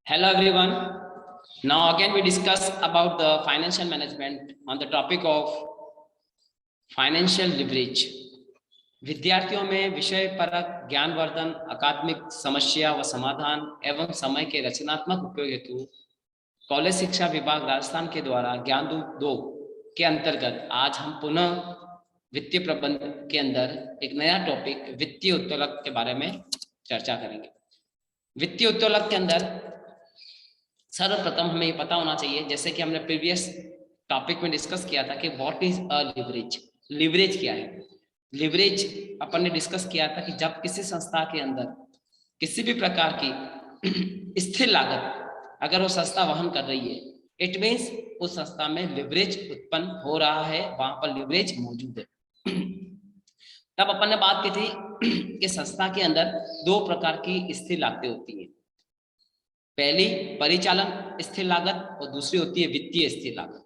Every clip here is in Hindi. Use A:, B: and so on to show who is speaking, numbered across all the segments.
A: Hello everyone. Now again we discuss about the financial management on the topic of financial leverage. विद्यार्थियों में विषय परक ज्ञानवर्धन, अकादमिक समस्या व समाधान एवं समय के रचनात्मक उपयोग हेतु कॉलेज शिक्षा विभाग राजस्थान के द्वारा ज्ञानदूत 2 के अंतर्गत आज हम पुनः वित्तीय प्रबंध के अंदर एक नया टॉपिक वित्तीय उत्तोलक के बारे में चर्चा करेंगे। वित्तीय उत्तोलक के अंदर सर्वप्रथम हमें ये पता होना चाहिए, जैसे कि हमने प्रीवियस टॉपिक में डिस्कस किया था कि what is a leverage. Leverage क्या है? लिवरेज अपन ने डिस्कस किया था कि जब किसी संस्था के अंदर किसी भी प्रकार की स्थिर लागत अगर वो संस्था वहन कर रही है, इट मीन्स उस संस्था में लिवरेज उत्पन्न हो रहा है, वहां पर लिवरेज मौजूद है। तब अपन ने बात की थी कि संस्था के अंदर दो प्रकार की स्थिर लागतें होती हैं। पहली परिचालन स्थिर लागत और दूसरी होती है वित्तीय स्थिर लागत।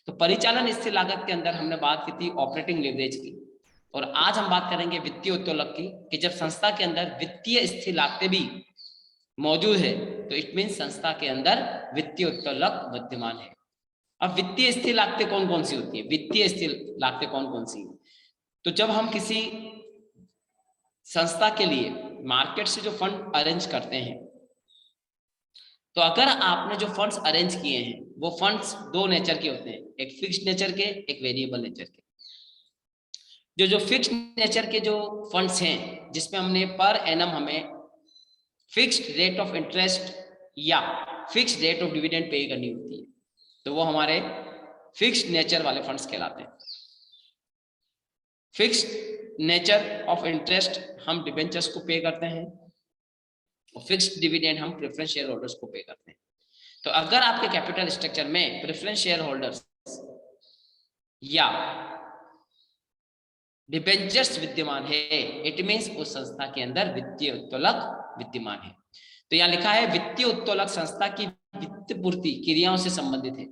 A: तो परिचालन स्थिर लागत के अंदर हमने बात की थी ऑपरेटिंग लिवरेज की, और आज हम बात करेंगे वित्तीय उत्तोलक की कि जब संस्था के अंदर वित्तीय स्थिर लागतें भी मौजूद है तो इट मीन संस्था के अंदर वित्तीय उत्तोलक विद्यमान है। अब वित्तीय स्थिर लागतें कौन कौन सी होती है? वित्तीय स्थिर लागतें कौन कौन सी? तो जब हम किसी संस्था के लिए मार्केट से जो फंड अरेंज करते हैं, तो अगर आपने जो फंड्स अरेंज किए हैं वो फंड्स दो नेचर के होते हैं, एक फिक्स्ड नेचर के, एक वेरिएबल नेचर के। जो फिक्स्ड नेचर के जो फंड्स हैं जिसमें हमने पर एनम हमें फिक्स्ड रेट ऑफ इंटरेस्ट या fixed rate of dividend pay करनी होती है, तो वो हमारे फिक्स्ड नेचर वाले फंड्स कहलाते हैं। फिक्स्ड नेचर ऑफ इंटरेस्ट हम डिबेंचर्स को पे करते हैं और फिक्स्ड डिविडेंड हम प्रेफरेंस शेयर होल्डर्स को पे करते हैं। तो अगर आपके कैपिटल स्ट्रक्चर में प्रेफरेंस शेयर होल्डर्स या डिबेंचर्स विद्यमान है, इट मींस उस संस्था के अंदर वित्तीय उत्तोलक विद्यमान है। तो यहाँ लिखा है वित्तीय उत्तोलक संस्था की वित्त पूर्ति क्रियाओं से संबंधित है।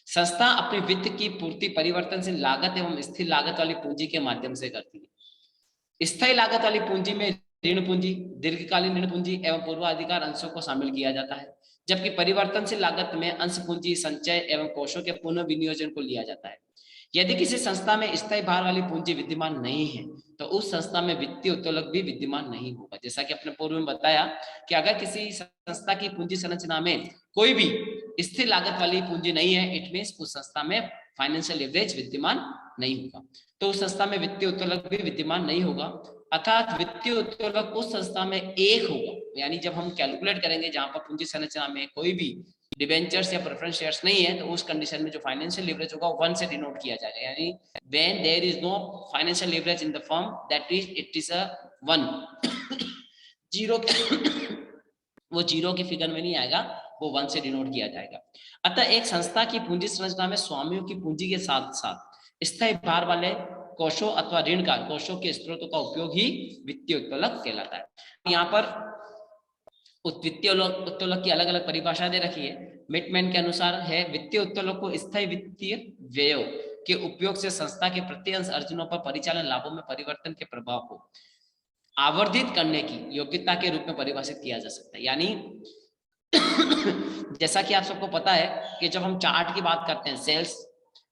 A: संस्था अपनी वित्त की पूर्ति परिवर्तनशील लागत एवं स्थिर लागत वाली पूंजी के माध्यम से करती है। स्थायी लागत वाली पूंजी में ऋण पूंजी, दीर्घकालीन ऋण पूंजी एवं पूर्वाधिकार अंशों को शामिल किया जाता है, जबकि परिवर्तनशील लागत में अंश पूंजी, संचय एवं कोषों के पुनः विनियोजन को लिया जाता है। यदि किसी संस्था में स्थायी भार वाली पूंजी विद्यमान नहीं है तो उस संस्था में वित्तीय उत्तोलक भी विद्यमान नहीं होगा। जैसा कि अपने पूर्व में बताया कि अगर किसी संस्था की पूंजी संरचना में कोई भी स्थिर लागत वाली पूंजी नहीं है, इट मींस उस संस्था में फाइनेंशियल लिवरेज विद्यमान नहीं होगा, तो उस संस्था में वित्तीय उत्तोलक भी विद्यमान नहीं होगा। अर्थात वित्तीय उत्तोलक उस संस्था में एक होगा, यानी जब हम कैलकुलेट करेंगे जहां पर पूंजी संरचना में कोई भी डिबेंचर्स या प्रेफरेंस शेयर्स नहीं है, तो उस कंडीशन में जो फाइनेंशियल लिवरेज होगा 1 से डिनोट किया जाएगा, यानी when there is no financial leverage in the firm that is it is a 1 zero वो जीरो के फिगर में नहीं आएगा, वो 1 से डिनोट किया जाएगा। अतः एक संस्था की पूंजी संरचना में स्वामियों की पूंजी के साथ साथ स्थायी भार वाले कोषों अथवा ऋण का कोषों के स्रोतों का उपयोग ही वित्तीय उत्तोलक कहलाता है। यहाँ पर वित्तीय उत्तोलक की अलग अलग परिभाषा दे रखी है। मिटमैन के अनुसार है वित्तीय उत्तोलक को स्थायी वित्तीय व्ययों के उपयोग से संस्था के प्रति अंश अर्जनों पर परिचालन लाभों में परिवर्तन के प्रभाव को आवर्धित करने की योग्यता के रूप में परिभाषित किया जा सकता है। यानी जैसा कि आप सबको पता है कि जब हम चार्ट की बात करते हैं, सेल्स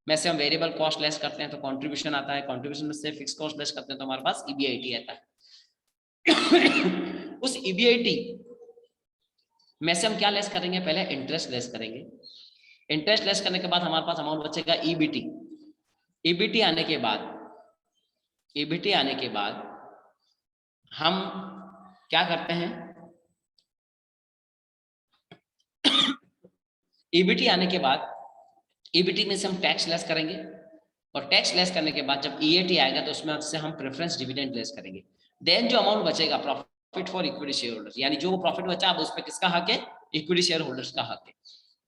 A: में से हम वेरिएबल कॉस्ट लेस करते हैं तो कंट्रीब्यूशन आता है, कंट्रीब्यूशन में से फिक्स कॉस्ट लेस करते हैं तो हमारे पास ईबीआईटी आता है। उस ईबीआईटी में से हम क्या लेस करेंगे? पहले इंटरेस्ट लेस करेंगे। इंटरेस्ट लेस करने के बाद हमारे पास अमाउंट बचेगा ईबीटी। ईबीटी आने के बाद हम क्या करते हैं? ईबीटी आने के बाद ईबीटी में से हम टैक्स लेस करेंगे, और टैक्स लेस करने के बाद जब ईएटी आएगा तो उसमें से हम प्रेफरेंस डिविडेंड लेस करेंगे। देन जो अमाउंट बचेगा profit for equity share holders, यानी जो प्रॉफिट बचा अब उस पर किसका हक है? इक्विटी शेयर होल्डर्स का हक है।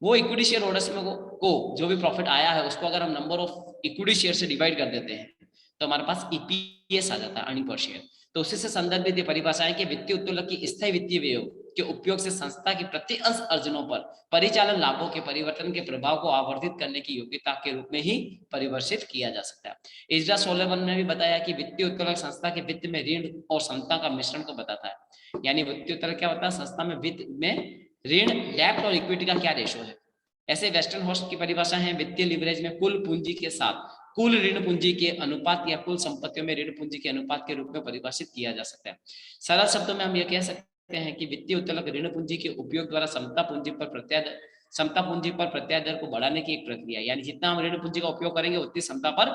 A: वो इक्विटी शेयर होल्डर्स में को जो भी प्रॉफिट आया है उसको अगर हम नंबर ऑफ इक्विटी शेयर से डिवाइड कर देते हैं तो हमारे पास ईपीएस आ जाता है, अर्निंग पर शेयर। तो उसी से संदर्भित ये परिभाषा है कि वित्तीय उत्तोलक की स्थायी वित्तीय व्ययों के उपयोग से संस्था की प्रति अंश अर्जनों पर परिचालन लाभों के परिवर्तन के प्रभाव को आवर्धित करने की योग्यता के रूप में ही परिभाषित किया जा सकता है। इजरा सोलेवन ने भी बताया कि वित्तीय उत्तोलक संस्था के वित्त में ऋण और समता का मिश्रण को बताता है। यानी वित्तीय उत्तोलक क्या होता है? संस्था में वित्त में ऋण, डेब्ट और इक्विटी का क्या रेशो है। ऐसे वेस्टर्न हॉस्ट की परिभाषा है वित्तीय लिवरेज में कुल पूंजी के साथ कुल ऋण पूंजी के अनुपात या कुल संपत्तियों में ऋण पूंजी के अनुपात के रूप में परिभाषित किया जा सकता है। सरल शब्दों में हम यह कह सकते हैं कि वित्तीय उत्तोलक ऋण पूंजी के उपयोग द्वारा समता पूंजी पर प्रत्याय दर को बढ़ाने की एक प्रक्रिया, यानी जितना हम ऋण पूंजी का उपयोग करेंगे उतनी समता पर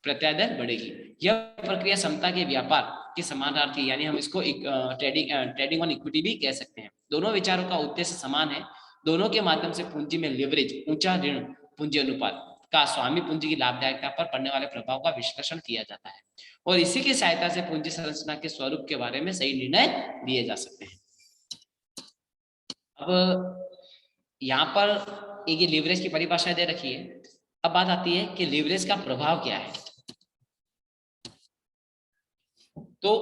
A: प्रत्याय दर बढ़ेगी। यह प्रक्रिया समता के व्यापार के समानार्थी, यानी हम इसको ट्रेडिंग ऑन इक्विटी भी कह सकते हैं। दोनों विचारों का उद्देश्य समान है। दोनों के माध्यम से पूंजी में लिवरेज, ऊंचा ऋण पूंजी अनुपात का स्वामी पूंजी की लाभदायकता पर पड़ने वाले प्रभाव का विश्लेषण किया जाता है और इसी की सहायता से पूंजी संरचना के स्वरूप के बारे में सही निर्णय लिए जा सकते हैं। अब यहाँ पर एक ये लिवरेज की परिभाषा दे रखी है। अब बात आती है कि लिवरेज का प्रभाव क्या है। तो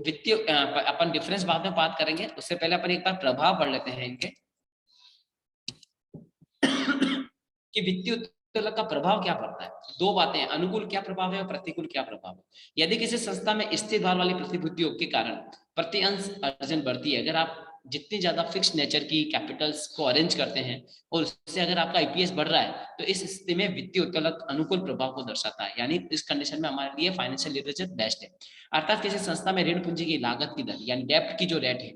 A: वित्तीय अपन डिफरेंस बाद में बात करेंगे, उससे पहले अपन एक बार प्रभाव पढ़ लेते हैं इनके कि वित्तीय उत्तोलक का प्रभाव क्या पड़ता है। दो बातें हैं, अनुकूल क्या प्रभाव है और प्रतिकूल क्या प्रभाव है। यदि किसी संस्था में स्थिर भार वाली प्रतिभूतियों के कारण प्रति अंश अर्जन बढ़ती है, अगर आप जितनी ज्यादा फिक्स नेचर की कैपिटल्स को अरेंज करते हैं और उससे अगर आपका ईपीएस बढ़ रहा है, तो इस स्थिति में वित्तीय उत्तोलक अनुकूल प्रभाव को दर्शाता है, यानी इस कंडीशन में हमारे लिए फाइनेंशियल लिवरेज बेस्ट है। अर्थात किसी संस्था में ऋण पूंजी की लागत की दर यानी डेब्ट की जो रेट है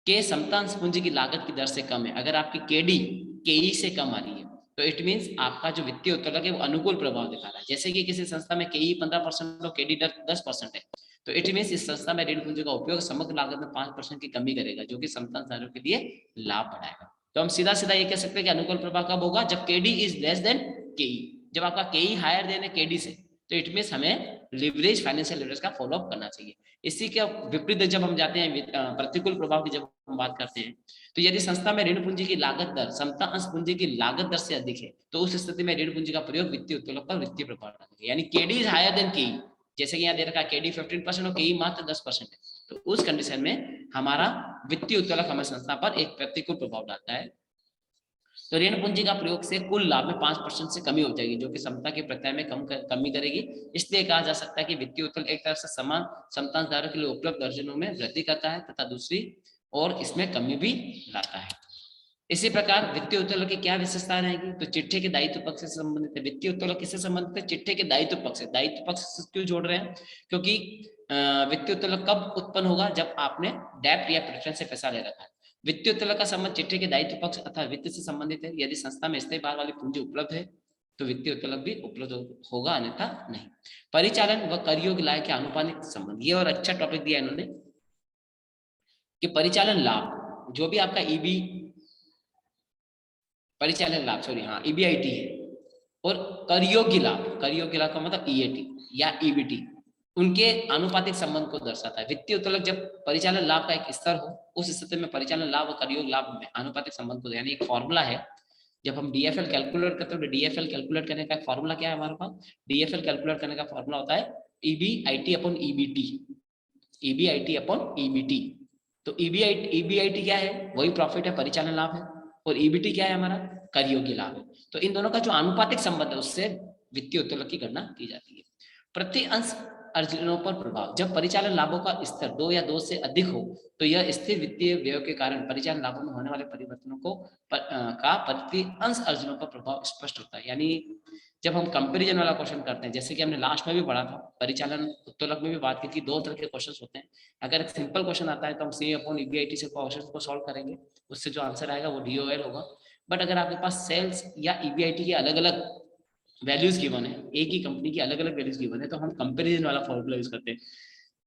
A: के समतांश पूंजी की लागत की दर से कम है। अगर आपकी केडी केई से कम आ रही है तो इट मींस आपका जो वित्तीय उत्तोलक है वो अनुकूल प्रभाव दिखा रहा है। जैसे कि किसी संस्था में केई 15% और केडी 10% है, तो इट मींस इस संस्था में ऋण पूंजी का उपयोग समग्र लागत में 5% की कमी करेगा, जो कि समतांशधारकों के लिए लाभ बढ़ाएगा। तो हम सीधा सीधा ये कह सकते हैं कि अनुकूल प्रभाव कब होगा, जब केडी इज लेस देन केई। जब आपका केई हायर देन है केडी से, तो इट मींस हमें लिवरेज, फाइनेंशियल लिवरेज का फॉलो अप करना चाहिए। इसी के विपरीत जब हम जाते हैं प्रतिकूल प्रभाव की जब हम बात करते हैं, तो यदि संस्था में ऋण पूंजी की लागत दर समता अंश पूंजी की लागत दर से अधिक है, तो उस स्थिति में ऋण पूंजी का प्रयोग वित्तीय उत्तोलक पर वित्तीय प्रभाव डालेगा, यानी केडी इज हायर देन केई। जैसे कि यहाँ दे रखा है केडी 15% और केई मात्र 10% है, तो उस कंडीशन में हमारा वित्तीय उत्तोलक हमारी संस्था पर एक प्रतिकूल प्रभाव डालता है। तो ऋण पूंजी का प्रयोग से कुल लाभ में 5% से कमी हो जाएगी, जो कि समता के प्रत्याय में कमी करेगी। इसलिए कहा जा सकता है कि वित्तीय उत्तोलन एक तरह से समान समतांशधारकों के लिए उपलब्ध अर्जनों में वृद्धि करता है तथा दूसरी और इसमें कमी भी लाता है। इसी प्रकार वित्तीय उत्तोलन की क्या विशेषता रहेगी, तो चिट्ठे के दायित्व पक्ष से संबंधित है। वित्तीय उत्तोलन किससे संबंधित है, चिट्ठे के दायित्व पक्ष से। दायित्व पक्ष से क्यों जोड़ रहे हैं, क्योंकि वित्तीय उत्तोलन कब उत्पन्न होगा, जब आपने डेब्ट या प्रेफरेंस से पैसा ले रखा है। वित्तीय उत्तोलन का संबंध चिट्ठे के दायित्व पक्ष अर्थात वित्त से संबंधित है। यदि संस्था में स्थायी भार वाली पूंजी उपलब्ध है तो वित्तीय उत्तोलन भी उपलब्ध होगा, अन्यथा नहीं। परिचालन व कर योग्य लाभ के आनुपातिक संबंध, ये और अच्छा टॉपिक दिया इन्होंने कि परिचालन लाभ जो भी आपका ईबी परिचालन लाभ ईबीआईटी है और कर योग्य लाभ का मतलब ईएटी या ईबीटी, उनके आनुपातिक संबंध को दर्शाता है। वित्तीय उत्तोलन जब परिचालन लाभ का एक स्तर हो, उस स्थिति में परिचालन लाभ और कर योग्य लाभ में आनुपातिक संबंध को, यानी एक फॉर्मूला है। जब हम डीएफएल कैलकुलेट करते हैं तो डीएफएल कैलकुलेट करने का फॉर्मूला क्या है हमारे पास, डीएफएल कैलकुलेट करने का फॉर्मूला होता है EBIT upon EBT, EBIT upon EBT. तो ईबीआईटी क्या है, वही प्रॉफिट है, परिचालन लाभ है, और ईबीटी क्या है, हमारा कर योग्य लाभ है। तो इन दोनों का जो आनुपातिक संबंध है उससे वित्तीय उत्तोलन की गणना की जाती है। प्रति अंश अर्जनों पर प्रभाव, जब परिचालन लाभों का स्तर 2 या 2 से अधिक हो तो यह स्थिर वित्तीय व्यय के कारण परिचालन लाभों में होने वाले परिवर्तनों को का प्रति अंश अर्जनों पर प्रभाव स्पष्ट होता है। यानी जब हम कंपैरिजन वाला क्वेश्चन करते हैं, जैसे कि हमने लास्ट में भी पढ़ा था, परिचालन उत्तोलक में भी बात की थी, दो तरह के क्वेश्चन होते हैं। अगर एक सिंपल क्वेश्चन आता है तो हम सी अपॉन ईबीआईटी से क्वेश्चन को सॉल्व करेंगे, उससे जो आंसर आएगा वो डीओएल होगा। बट अगर आपके पास सेल्स या ईबीआईटी के अलग अलग वैल्यूज गिवन है, एक ही कंपनी की अलग अलग वैल्यूज गिवन है, तो हम कंपैरिजन वाला फॉर्मूला यूज करते हैं,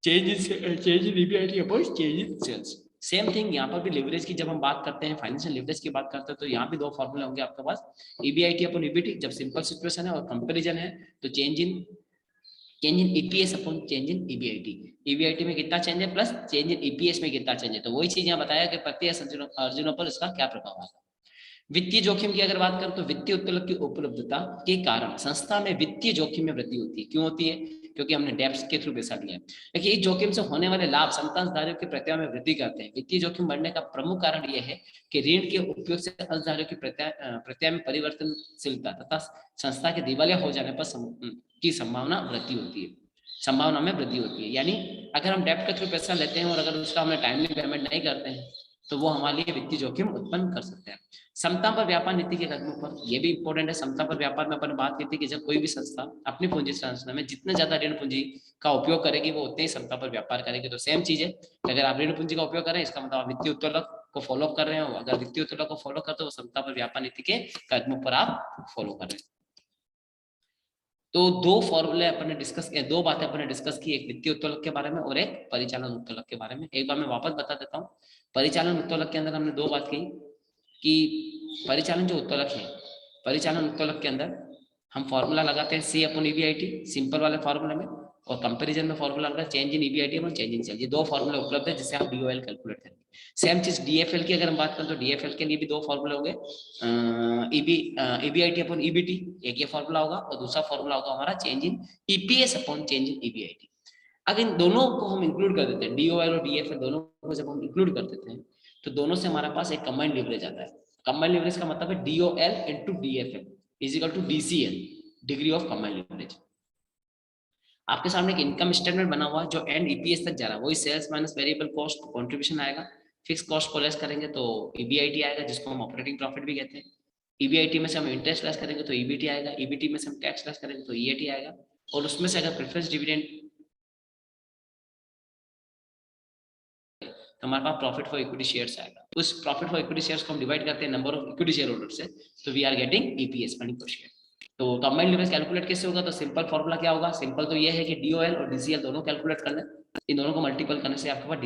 A: change in EBIT upon change in sales. Same thing यहाँ पर भी लिवरेज की जब हम बात करते हैं, फाइनेंशियल लिवरेज की बात करते हैं, तो यहाँ भी दो फॉर्मूले होंगे आपके पास, ईबीआईटी अपॉन ईबीटी जब सिंपल सिचुएशन है, और कंपैरिजन है तो change in EPS upon change in EBIT. EBIT में कितना चेंज है प्लस चेंज इन ईपीएस में कितना चेंज है, तो वही चीज यहाँ बताया कि प्रत्येक अर्जनों पर इसका क्या प्रभाव आएगा। वित्तीय जोखिम की अगर बात करें तो वित्तीय उत्तोलन की उपलब्धता के कारण संस्था में वित्तीय जोखिम में वृद्धि होती है। क्यों होती है, क्योंकि हमने डेब्ट के थ्रू पैसा लिया है। लेकिन इस जोखिम से होने वाले लाभ समतांशधारकों के प्रत्याय में वृद्धि करते हैं। वित्तीय जोखिम बढ़ने का प्रमुख कारण यह है कि ऋण के उपयोग से अंशधारकों की प्रत्याय में परिवर्तनशीलता तथा संस्था के दिवालिया हो जाने पर की संभावना में वृद्धि होती है। यानी अगर हम डेब्ट के थ्रू पैसा लेते हैं और अगर उसका हमें टाइमली पेमेंट नहीं करते हैं तो वो हमारे लिए वित्तीय जोखिम उत्पन्न कर सकते हैं। समता पर व्यापार नीति के कदमों पर, ये भी इंपॉर्टेंट है। समता पर व्यापार में अपन बात की थी कि जब कोई भी संस्था अपनी पूंजी संरचना में जितने ज्यादा ऋण पूंजी का उपयोग करेगी वो उतने ही समता पर व्यापार करेगी। तो सेम चीज है, अगर आप ऋण पूंजी का उपयोग करें इसका मतलब आप वित्तीय उत्तोलक को फॉलो कर रहे हो। अगर वित्तीय उत्तोलक को फॉलो करते हो वो समता पर व्यापार नीति के कदमों पर आप फॉलो कर रहे हैं। तो दो फॉर्मूले अपन ने डिस्कस किए, दो बातें अपन ने डिस्कस की, एक वित्तीय उत्तोलक के बारे में और एक परिचालन उत्तोलक के बारे में। एक बार मैं वापस बता देता हूँ। परिचालन उत्तोलक के अंदर हमने दो बात की कि परिचालन जो उत्तोलक है, परिचालन उत्तोलक के अंदर हम फॉर्मूला लगाते हैं C/EBIT सिंपल वाले फॉर्मूले में, और कंपैरिजन में फॉर्मूला लगाते हैं चेंज इन EBIT और चेंज इन सेल्स। ये दो फॉर्मूले उपलब्ध है जिससे आप DOL कैलकुलेट करेंगे। सेम चीज DFL की अगर हम बात करें तो DFL के लिए भी दो फॉर्मूले होंगे, EBIT/EBT, एक ये फॉर्मूला होगा और दूसरा फॉर्मूला होगा हमारा चेंज इन EPS/चेंज इन EBIT। अगर इन दोनों को हम इंक्लूड कर देते हैं, DOL और DFL दोनों को जब हम इंक्लूड कर देते हैं तो दोनों से हमारे पास एक कंबाइंड लीवरेज आता है। कंबाइंड लीवरेज का मतलब है DOL into DFL is equal to DCL, degree of combined leverage. आपके सामने एक इनकम स्टेटमेंट बना हुआ है जो एंड EPS तक जा रहा है, वही sales minus variable cost contribution आएगा। फिक्स कॉस्ट को लेस करेंगे तो EBIT आएगा, जिसको हम ऑपरेटिंग प्रॉफिट भी कहते हैं। EBIT में से हम इंटरेस्ट लेस करेंगे तो EBT आएगा, EBT में से हम टैक्स लेस करेंगे तो EAT आएगा, और उसमें से अगर प्रेफरेंस डिविडेंड तो हमारे पास प्रॉफिट फॉर इक्विटी शेयर्स आएगा। उस प्रॉफिट फॉर इक्विटी शेयर्स को हम डिवाइड करते हैं number of equity share holder से, तो we are getting EPS, earning per share. तो कंबाइंड लीवरेज कैलकुलेट कैसे होगा, तो सिंपल फॉर्मूला क्या होगा, सिंपल तो ये है कि DOL और DCL दोनों कैलकुलेट कर लें, इन दोनों को मल्टीपल करने से आपके पास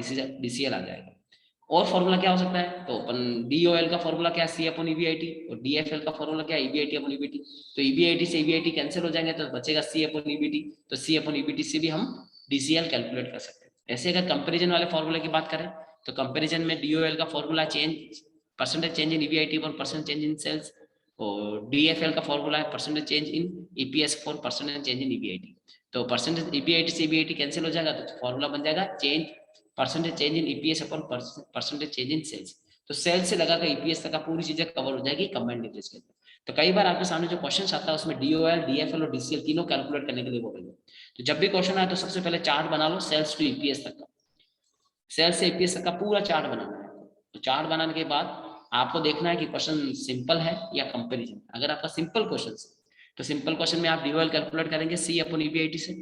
A: DCL आ जाएगा। और फॉर्मूला क्या हो सकता है, तो अपन DOL का फॉर्मूला क्या है C/EBIT, और DFL का फॉर्मूला क्या है EBIT/EBT। तो EBIT से EBIT कैंसिल हो जाएंगे तो बचेगा C/EBT, तो C/EBT से भी हम DCL कैलकुलेट कर सकते हैं। ऐसे अगर कंपेरिजन वाले फॉर्मूले की बात करें तो कंपेरिजन में DOL का formula change percentage change in EBIT और परसेंटेज चेंज इन सेल्स, और DFL का फॉर्मूला है percentage change in EPS for percentage change in EBIT। तो परसेंटेज EBIT से EBIT कैंसिल हो जाएगा तो फॉर्मूला बन जाएगा change percentage change in EPS upon percentage change in सेल्स। तो सेल्स से लगाकर EPS तक पूरी चीजें कवर हो जाएगी कंबाइंड लीवरेज के अंदर। तो कई बार आपके सामने जो क्वेश्चन आता है उसमें DOL, DFL और DCL तीनों कैलकुलेट करने के लिए बोलेंगे। तो जब भी क्वेश्चन आए तो सबसे पहले चार्ट बना लो सेल्स टू EPS तक का, सेल्स से EPS तक का पूरा चार्ट बनाना है। तो चार्ट बनाने के बाद आपको देखना है कि क्वेश्चन सिंपल है या कंपैरिजन। अगर आपका सिंपल क्वेश्चन तो सिंपल क्वेश्चन में आप DOL कैलकुलेट करेंगे C/EBIT से,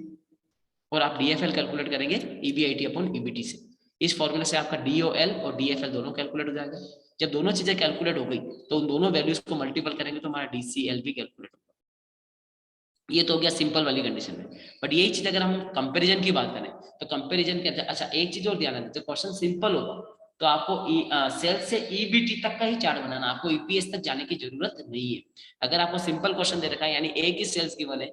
A: और आप DFL कैलकुलेट करेंगे EBIT/EBT से। इस फॉर्मूले से आपका DOL और DFL दोनों कैलकुलेट हो जाएगा। जब दोनों चीजें कैलकुलेट हो गई तो उन दोनों वैल्यूज को मल्टीपल करेंगे तो हमारा DCL भी कैलकुलेट होगा। ये तो हो गया सिंपल वाली कंडीशन में। बट यही चीज अगर हम कंपैरिजन की बात करें तो कंपैरिजन के अंदर अच्छा एक चीज और ध्यान रखना, जब क्वेश्चन सिंपल होगा तो आपको सेल्स से EBT तक का ही चार्ट बनाना, आपको EPS तक जाने की जरूरत नहीं है। अगर आपको सिंपल क्वेश्चन दे रखा है यानी एक ही सेल्स गिवन है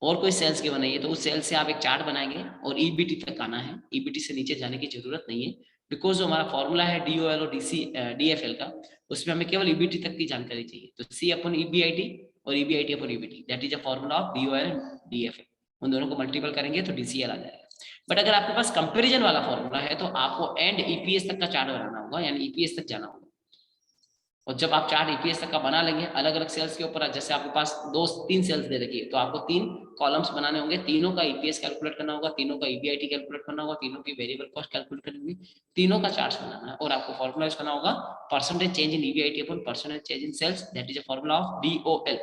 A: और कोई सेल्स गिवन नहीं है तो उस सेल्स से आप एक चार्ट बनाएंगे और EBT तक आना है, EBT से नीचे जाने की जरूरत नहीं है। बिकॉज जो हमारा फॉर्मूला है DOL और DFL का, उसमें हमें केवल EBT तक की जानकारी चाहिए। तो C/EBIT और EBIT/EBT that is a formula of DOL and DFL, उन दोनों को मल्टीपल करेंगे तो DCL आ जाएगा। बट अगर आपके पास कंपैरिजन वाला फॉर्मूला है तो आपको एंड EPS तक का चार्ट बनाना होगा, यानी EPS तक जाना होगा। और जब आप चार्ट EPS तक का बना लेंगे अलग अलग सेल्स के ऊपर, जैसे आपके पास तीन सेल्स दे रखी है तो आपको 3 कॉलम्स बनाने होंगे, तीनों का EPS कैलकुलेट करना होगा, तीनों का EBIT कैलकुलेट करना होगा, तीनों की वेरिएबल कॉस्ट कैलकुलेट करनी होगी, तीनों का चार्ट बनाना है। और आपको फॉर्मूला यूज करना होगा percentage change in EBIT upon percentage change in sales that is a formula of DOL,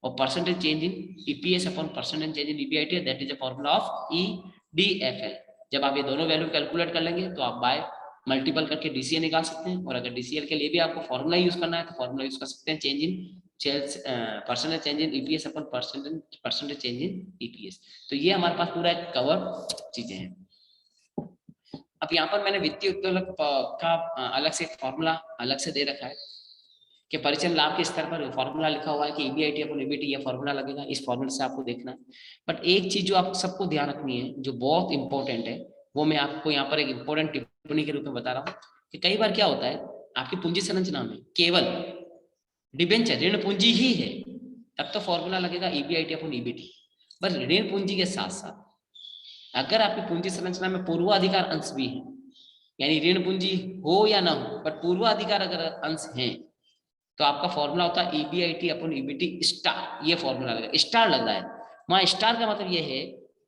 A: और percentage change in EPS upon percentage change in EBIT that is a formula of EDFL। जब आप ये दोनों वैल्यू कैलकुलेट कर लेंगे तो आप बाय मल्टीपल करके DCL निकाल सकते हैं। और अगर DCL के लिए भी आपको फॉर्मूला यूज करना है तो फॉर्मूला यूज कर सकते हैं change in sales percentage change in EPS upon percentage change in EPS। तो ये हमारे पास पूरा एक कवर चीजें हैं। अब यहाँ पर मैंने वित्तीय उत्तोलक का अलग से एक फॉर्मूला अलग से दे रखा है कि परिचालन लाभ के स्तर पर फॉर्मूला लिखा हुआ है कि EBIT अपॉन EBT ये फॉर्मूला लगेगा, इस फॉर्मूले से आपको देखना है। बट एक चीज जो आप सबको ध्यान रखनी है जो बहुत इंपॉर्टेंट है, वो मैं आपको यहाँ पर एक इंपॉर्टेंट टिप्पणी के रूप में बता रहा हूँ कि कई बार क्या होता है आपकी पूंजी संरचना में केवल डिबेंचर ऋण पूंजी ही है तब तो फॉर्मूला लगेगा EBIT अपॉन EBT। बस ऋण पूंजी के साथ साथ अगर आपकी पूंजी संरचना में पूर्वाधिकार अंश भी है, यानी ऋण पूंजी हो या ना हो बट पूर्वाधिकार अगर अंश है तो आपका फॉर्मूला होता है EBIT अपॉन EBT स्टार। ये फॉर्मूला लगेगा, स्टार लग रहा है वहां, स्टार का मतलब ये है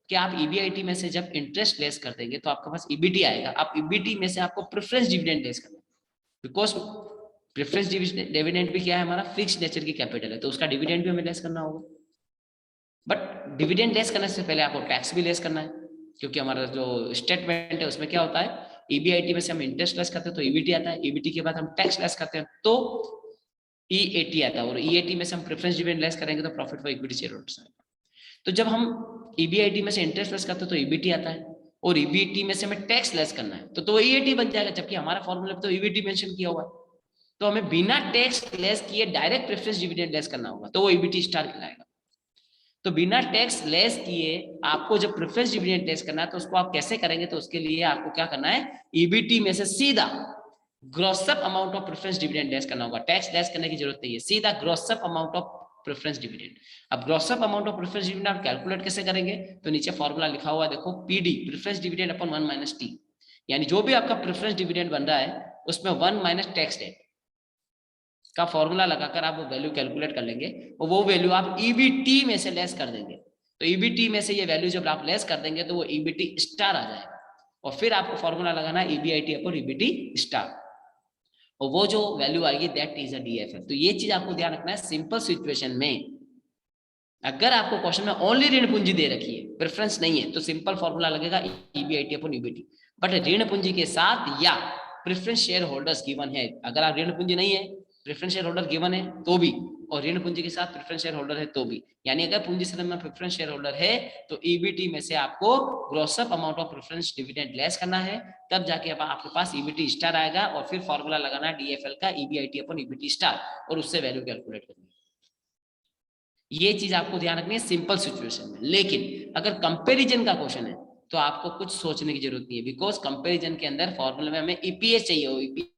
A: कि आप EBIT में से जब इंटरेस्ट लेस कर देंगे तो आपके पास EBT आएगा। आप EBT में से आपको प्रेफरेंस डिविडेंड लेस करना है, बिकॉज प्रेफरेंस डिविडेंड भी क्या है, हमारा फिक्स नेचर की कैपिटल है, तो उसका डिविडेंड भी हमें लेस करना होगा। बट डिविडेंड लेस करने से पहले आपको टैक्स भी लेस करना है, क्योंकि हमारा जो स्टेटमेंट है उसमें क्या होता है, ईबीआईटी में से हम इंटरेस्ट लेस करते हैं तो ईबीटी आता है, ईबीटी के बाद हम टैक्स लेस करते हैं तो ईएटी आता है, और ईएटी में से हम प्रेफरेंस डिविडेंड लेस करेंगे तो profit for equity share holders आएगा। तो जब हम ईबीआईटी में से इंटरेस्ट लेस करते हैं तो ईबीटी आता है, और ईबीटी में से हमें टैक्स लेस करना है तो ईएटी बन जाएगा, जबकि हमारा फॉर्मूला तो ईबीटी मेंशन किया हुआ है। तो हमें बिना टैक्स लेस किए डायरेक्ट प्रेफरेंस डिविडेंड लेस करना होगा, तो वो ईबीटी स्टार कहलाएगा। तो बिना टैक्स लेस किए आपको जब प्रेफरेंस डिविडेंड लेस करना है तो उसको आप कैसे करेंगे, तो उसके लिए आपको क्या करना है, ईबीटी में से सीधा gross up amount of preference dividend less करना होगा, टैक्स लेस करने की जरूरत नहीं है, सीधा gross up amount of preference dividend. अब gross up amount of preference dividend आप कैलकुलेट कैसे करेंगे, तो नीचे फॉर्मूला लिखा हुआ है देखो, PD preference dividend upon 1 minus T, यानी जो भी आपका प्रेफरेंस डिविडेंड बन रहा है उसमें 1 माइनस टैक्स रेट का फॉर्मूला लगाकर आप वो वैल्यू कैलकुलेट कर लेंगे, और वो वैल्यू आप ईबीटी में से लेस कर देंगे। तो ईबीटी में से ये वैल्यू जब आप लेस कर देंगे तो वो ईबीटी स्टार आ जाएगा, और फिर आपको फॉर्मूला लगाना है ईबीआईटी अपॉन ईबीटी स्टार, और वो जो वैल्यू आएगी दैट इज अ डीएफएल। तो ये चीज आपको ध्यान रखना है, सिंपल सिचुएशन में अगर आपको क्वेश्चन में ओनली ऋण पूंजी दे रखी है, प्रेफरेंस नहीं है, तो सिंपल फॉर्मूला लगेगा ईबीआईटी अपॉन ईबीटी। बट ऋण पूंजी के साथ या प्रेफरेंस शेयर होल्डर्स गिवन है, अगर आप ऋण पूंजी नहीं है, प्रेफरेंस शेयर होल्डर गिवन है तो भी, और ऋण पूंजी के साथ प्रेफरेंस शेयर होल्डर है तो भी, यानी अगर पूंजी संदर्भ में प्रेफरेंस शेयर होल्डर है तो ईबीटी में से आपको ग्रॉसअप amount of preference dividend less करना है, तब जाके आपके पास ईबीटी स्टार आएगा, और फिर फॉर्मूला लगाना है डीएफएल का ईबीआईटी अपॉन ईबीटी स्टार, और उससे वैल्यू कैलकुलेट करनी है। ये चीज आपको ध्यान रखनी है सिंपल सिचुएशन में। लेकिन अगर कंपैरिजन का क्वेश्चन है तो आपको कुछ सोचने की जरूरत नहीं है, बिकॉज कंपैरिजन के अंदर फॉर्मूला में हमें ईपीएस चाहिए,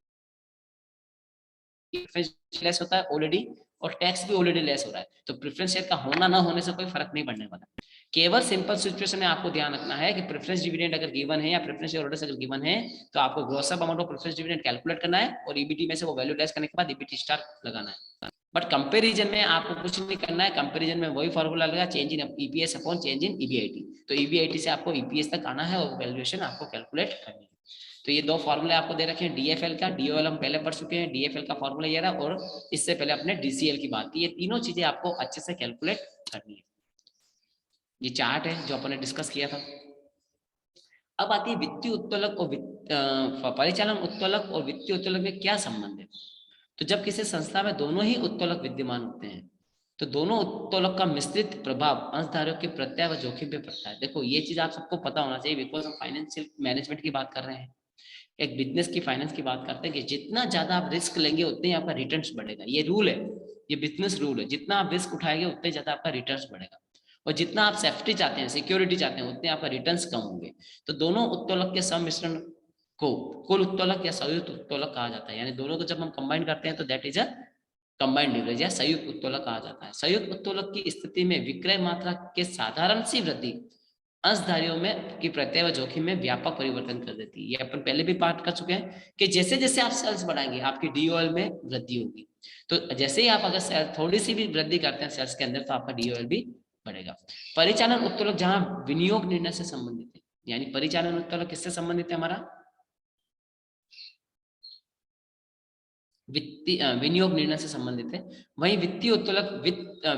A: लेस होता है ऑलरेडी, और टैक्स भी ऑलरेडी लेस हो रहा है, तो प्रेफरेंस शेयर का होना ना होने से कोई फर्क नहीं पड़ने वाला। केवल सिंपल सिचुएशन में आपको ध्यान रखना है कि प्रेफरेंस डिविडेंड अगर गिवन है या प्रेफरेंस शेयर होल्डर्स अगर गिवन है तो आपको ग्रॉसअप amount of preference dividend calculate करना है, और ईबीटी में से वो वैल्यू लेस करने के बाद ईबीटी स्टार लगाना है। बट कंपैरिजन में आपको कुछ नहीं करना है, कंपैरिजन में वही फॉर्मूला लगेगा, change in EPS upon change in EBIT, तो ईबीआईटी से आपको ईपीएस तक आना है और वैल्यूएशन आपको कैलकुलेट करनी है। तो ये दो फॉर्मूले आपको दे रखे हैं, डीएफएल का, डीओएल हम पहले पढ़ चुके हैं, डीएफएल का फॉर्मूला ये रहा, और इससे पहले अपने डीसीएल की बात की, ये तीनों चीजें आपको अच्छे से कैलकुलेट करनी है। ये चार्ट है जो अपने डिस्कस किया था। अब आती है वित्तीय उत्तोलक और परिचालन उत्तोलक और वित्तीय उत्तोलक में क्या संबंध है। तो जब किसी संस्था में दोनों ही उत्तोलक विद्यमान होते हैं तो दोनों उत्तोलक का मिश्रित प्रभाव अंशधारकों के प्रत्यय व जोखिम पे पड़ता है। देखो ये चीज आप सबको पता होना चाहिए, बिकॉज हम फाइनेंशियल मैनेजमेंट की बात कर रहे हैं, एक बिजनेस की फाइनेंस की बात करते हैं कि जितना ज्यादा आप रिस्क लेंगे उतने ही आपका रिटर्न्स बढ़ेगा। ये रूल है, ये बिजनेस रूल है, जितना आप रिस्क उठाएंगे उतने ज्यादा आपका रिटर्न्स बढ़ेगा, और जितना आप सेफ्टी चाहते हैं, सिक्योरिटी चाहते हैं, उतने आपका रिटर्न्स कम होंगे। तो दोनों उत्तोलक के सम्मिश्रण को कुल उत्तोलक या संयुक्त उत्तोलक कहा जाता है, यानी दोनों को जब हम कंबाइन करते हैं तो that is a combined leverage या संयुक्त उत्तोलक कहा जाता है। संयुक्त उत्तोलक की स्थिति में विक्रय मात्रा के साधारण सी वृद्धि अंशधारियों में की प्रत्यय व जोखिम में व्यापक परिवर्तन कर देती है। ये अपन पहले भी बात कर चुके हैं कि जैसे जैसे आप सेल्स बढ़ाएंगे आपकी डीओएल में वृद्धि होगी, तो जैसे ही आप अगर थोड़ी सी भी वृद्धि करते हैं सेल्स के अंदर तो आपका डीओएल भी बढ़ेगा। परिचालन उत्तोलक जहां विनियोग निर्णय से संबंधित है, यानी परिचालन उत्तोलक किससे संबंधित है, हमारा वित्तीय विनियोग निर्णय से संबंधित है। वहीं वित्तीय उत्तोलक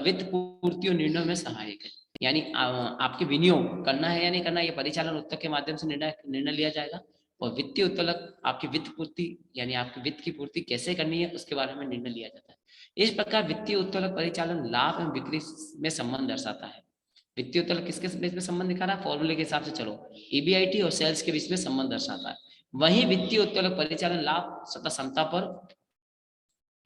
A: वित्त पूर्ति और निर्णयों में सहायक है, यानी आपके विनियोग करना है या नहीं करना, ये परिचालन उत्तोलक के माध्यम से निर्णय लिया जाएगा, और वित्तीय उत्तोलक आपकी वित्त पूर्ति यानी आपकी वित्त की पूर्ति कैसे करनी है उसके बारे में निर्णय लिया जाता है। इस प्रकार वित्तीय उत्तोलक परिचालन लाभ एवं बिक्री में संबंध दर्शाता है। वित्तीय उत्तोलक किसके बीच में संबंध दिखा रहा है, फॉर्मूले के हिसाब से चलो, ईबीआईटी और सेल्स के बीच में संबंध दर्शाता है। वहीं वित्तीय उत्तोलक परिचालन लाभ तथा क्षमता पर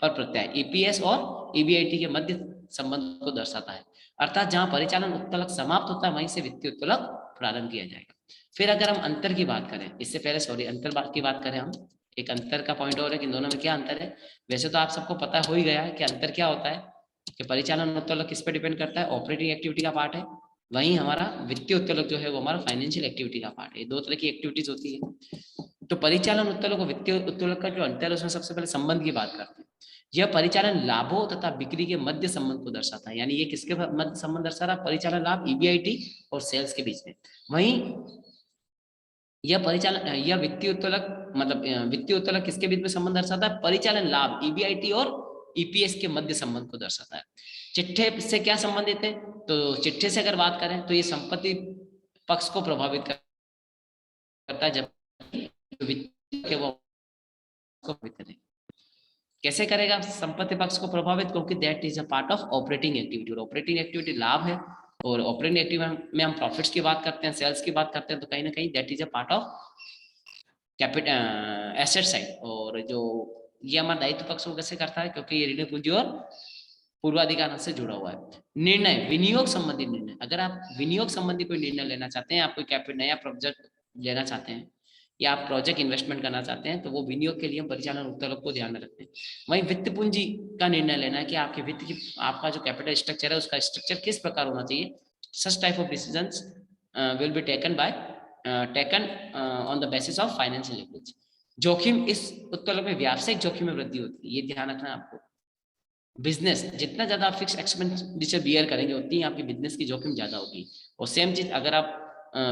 A: प्रत्यय ईपीएस और ईबीआईटी के मध्य संबंध को दर्शाता है। अर्थात जहां परिचालन उत्तोलक समाप्त होता है वहीं से वित्तीय उत्तोलक प्रारंभ किया जाएगा। फिर अगर हम अंतर की बात करें, इससे पहले अंतर की बात करें, हम एक अंतर का पॉइंट और है कि दोनों में क्या अंतर है। वैसे तो आप सबको पता हो ही गया है कि अंतर क्या होता है, कि परिचालन उत्तोलक किस पे डिपेंड करता है, ऑपरेटिंग एक्टिविटी का पार्ट है, वहीं हमारा वित्तीय उत्तोलक जो है वो हमारा फाइनेंशियल एक्टिविटी का पार्ट है। दो तरह की एक्टिविटीज होती है। तो परिचालन उत्तोलक और वित्तीय उत्तोलक का जो अंतर है उसमें सबसे पहले संबंध की बात करते हैं। यह परिचालन लाभों तथा बिक्री के मध्य संबंध को दर्शाता है, यानी ये किसके मध्य संबंध दर्शा रहा है, परिचालन लाभ ईबीआईटी और सेल्स के बीच में। वहीं यह परिचालन, यह वित्तीय उत्तोलक मतलब वित्तीय उत्तोलक किसके बीच में संबंध दर्शाता है? परिचालन लाभ ईबीआईटी और ईपीएस के मध्य संबंध को दर्शाता है। चिट्ठे से क्या संबंधित है? तो चिट्ठे से अगर बात करें तो ये संपत्ति पक्ष को प्रभावित करता है, जब वित्तीय वो करें। कैसे करेगा संपत्ति पक्ष को प्रभावित? क्योंकि that is a part of operating activity, और ऑपरेटिंग एक्टिविटी लाभ है, और ऑपरेटिंग एक्टिविटी में हम प्रॉफिट्स की बात करते हैं, सेल्स की बात करते हैं, तो कहीं ना कहीं that is a part of capital asset side. और जो ये हमारा दायित्व पक्ष को कैसे करता है? क्योंकि ये ऋण पूंजी और पूर्वाधिकार से जुड़ा हुआ है। निर्णय, विनियोग संबंधी निर्णय, अगर आप विनियोग संबंधी कोई निर्णय लेना चाहते हैं, आप कोई कैपिटल नया प्रोजेक्ट लेना चाहते हैं या आप प्रोजेक्ट इन्वेस्टमेंट करना चाहते हैं, तो वो विनियोग के लिए हम परिचालन उत्तोलक को ध्यान में रखते हैं। वहीं वित्त पूंजी का निर्णय लेना है कि आपके वित्त की, आपका जो कैपिटल स्ट्रक्चर है उसका स्ट्रक्चर किस प्रकार होना चाहिए। Such type of decisions will be taken on the basis of financial leverage. जोखिम, इस उत्तोलक में व्यावसायिक जोखिम में वृद्धि होती है, ये ध्यान रखना है आपको। बिजनेस, जितना ज्यादा आप फिक्स एक्सपेंडिचर बियर करेंगे उतनी आपकी बिजनेस की जोखिम ज्यादा होगी। और सेम चीज अगर आप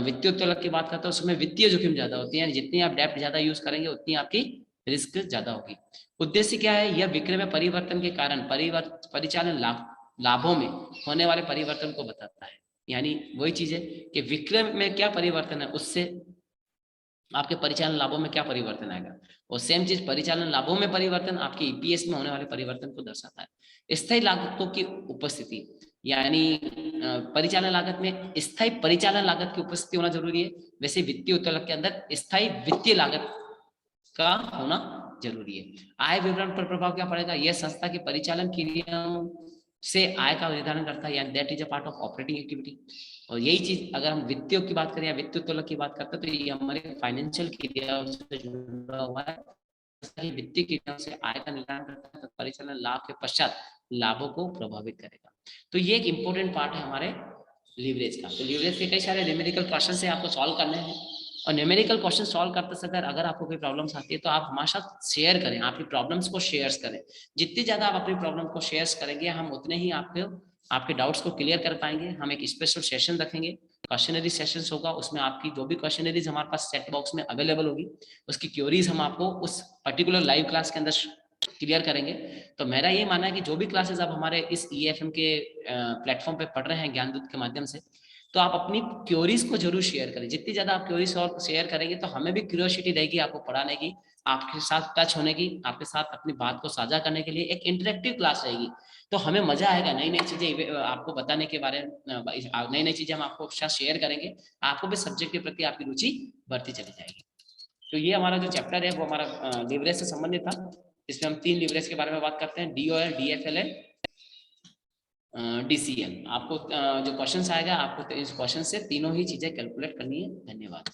A: वित्तीय उत्तोलक की बात करते हैं, उसमें वित्तीय जोखिम ज्यादा होती है, यानी जितनी आप डेप्ट ज्यादा यूज करेंगे उतनी आपकी रिस्क ज्यादा होगी। उद्देश्य क्या है? यह विक्रय में परिवर्तन के कारण परिचालन लाभों में होने वाले परिवर्तन को बताता है। यानी वही चीज है कि विक्रय में क्या परिवर्तन है, उससे आपके परिचालन लाभों में क्या परिवर्तन आएगा। और सेम चीज परिचालन लाभों में परिवर्तन आपके ईपीएस में होने वाले परिवर्तन को दर्शाता है। स्थायी लागतों की उपस्थिति, यानी परिचालन लागत में स्थायी परिचालन लागत की उपस्थिति होना जरूरी है। वैसे वित्तीय उत्तोलक के अंदर स्थायी वित्तीय लागत का होना जरूरी है। आय विवरण पर प्रभाव क्या पड़ेगा? यह संस्था की परिचालन क्रियाओं से आय का निर्धारण करता है, यानी that is a part of operating activity. और यही चीज अगर हम वित्तीय की बात करें या वित्तीय उत्तोलक की बात करते हैं, तो ये हमारे फाइनेंशियल क्रियाओं से जुड़ा हुआ है। वित्तीय क्रियाओं से आय का निर्धारण करता है, तो परिचालन लाभ के पश्चात लाभों को प्रभावित करेगा। तो ये एक इंपॉर्टेंट पार्ट है हमारे लीवरेज का। तो लीवरेज के कई सारे न्यूमेरिकल क्वेश्चन से आपको सॉल्व करने हैं, और न्यूमेरिकल क्वेश्चन सॉल्व करते समय अगर आपको कोई प्रॉब्लम्स आती है तो आप हमारे साथ शेयर करें, आपकी प्रॉब्लम्स को शेयर करें। जितनी ज्यादा आप अपनी प्रॉब्लम को शेयर करेंगे, हम उतने ही आपके डाउट्स को क्लियर कर पाएंगे। हम एक स्पेशल सेशन रखेंगे, क्वेश्चनरी सेशन होगा, उसमें आपकी जो भी क्वेश्चनरीज हमारे पास सेट बॉक्स में अवेलेबल होगी, उसकी क्वेरीज हम आपको उस पर्टिकुलर लाइव क्लास के अंदर क्लियर करेंगे। तो मेरा ये मानना है कि जो भी क्लासेस आप हमारे इस EFM के प्लेटफॉर्म पे पढ़ रहे हैं ज्ञानदूत के माध्यम से, तो आप अपनी क्योरीज को जरूर शेयर करें। जितनी ज्यादा आप क्योरीज और शेयर करेंगे तो हमें भी क्यूरियोसिटी रहेगी आपको पढ़ाने की, आपके साथ टच होने की, आपके साथ अपनी बात को साझा करने के लिए। एक इंटरेक्टिव क्लास रहेगी, तो हमें मजा आएगा नई नई चीजें आपको बताने के बारे में, नई नई चीजें हम आपको साथ शेयर करेंगे, आपको भी सब्जेक्ट के प्रति आपकी रुचि बढ़ती चली जाएगी। तो ये हमारा जो चैप्टर है वो हमारा लीवरेज से संबंधित था। इसमें हम 3 लीवरेज के बारे में बात करते हैं, DOL, DFL एंड DCL। आपको जो क्वेश्चन आएगा, आपको इस क्वेश्चन से तीनों ही चीजें कैलकुलेट करनी है। धन्यवाद।